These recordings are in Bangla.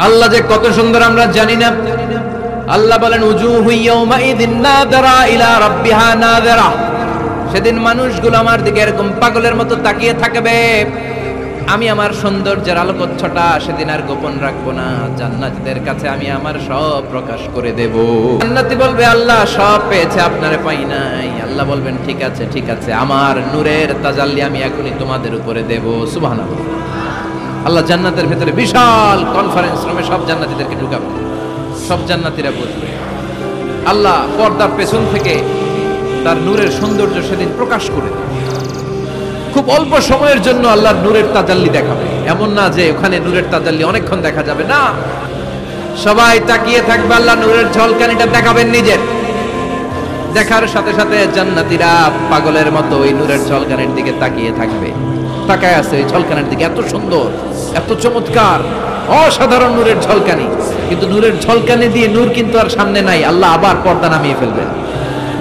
আল্লাহ যে কত সুন্দর আমরা জানি না। আল্লাহ বলেন উজুহু ইয়াউমাইযিন নাযিরা ইলা রাব্বিহা নাযিরা। সেদিন মানুষগুলো আমার দিকে এরকম পাগলের মতো তাকিয়ে থাকবে। আমি আমার সৌন্দর্যের আলোকচ্ছটা সেদিন আর গোপন রাখবো না। জান্নাতীদের কাছে আমি আমার সব প্রকাশ করে দেব। জান্নাতী বলবে আল্লাহ সব পেয়েছে, আপনারে পাই নাই। আল্লাহ বলবেন ঠিক আছে ঠিক আছে, আমার নূরের তাজাল্লি আমি এখনই তোমাদের উপরে দেব। সুবহানাল্লাহ। আল্লাহ জান্নাতের ভিতরে বিশাল কনফারেন্স রুমে সব জান্নাতীদেরকে ঢুকাবে। সব জান্নাতীরা বলবে আল্লাহ পর্দার পেছন থেকে তার নূরের সৌন্দর্য সেদিন প্রকাশ করে দেবে। খুব অল্প সময়ের জন্য আল্লাহর নূরের তাজাল্লি দেখাবে। এমন না যে ওখানে নূরের তাজাল্লি অনেকক্ষণ দেখা যাবে, না, সবাই তাকিয়ে থাকবে, আল্লাহ নূরের ঝলকানিটা দেখাবেন নিজের। দেখার সাথে সাথে জান্নাতীরা পাগলের মতো ওই নূরের ঝলকানির দিকে তাকিয়ে থাকবে। তাকায় আছে ওই ঝলকানির দিকে, এত সুন্দর, এত চমৎকার, অসাধারণ নূরের ঝলকানি। কিন্তু নূরের ঝলকানি দিয়ে নূর কিন্তু আর সামনে নাই। আল্লাহ আবার পর্দা নামিয়ে ফেলবেন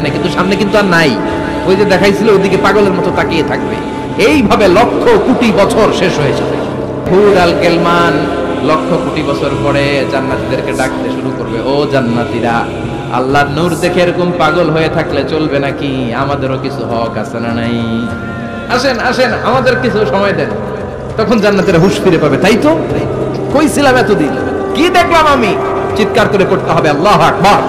না, কিন্তু সামনে কিন্তু আর নাই। ওই যে দেখাইছিল ওইদিকে পাগলের মতো তাকিয়ে থাকবে। এইভাবে লক্ষ কোটি বছর শেষ হয়ে যাবে। হুর আল কেলমান লক্ষ কোটি বছর পরে জান্নাতীদেরকে ডাকতে শুরু করবে, ও জান্নাতীরা, আল্লাহর নূর দেখে এরকম পাগল হয়ে থাকলে চলবে নাকি? আমাদেরও কিছু হক আছে না নাই? আসেন আসেন, আমাদের কিছু সময় দেন। তখন জান্নাতীরা হুঁশ ফিরে পাবে, তাই তো কই ছিলাম এতদিন, কি দেখলাম আমি? চিৎকার করে পড়তে হবে আল্লাহু আকবার।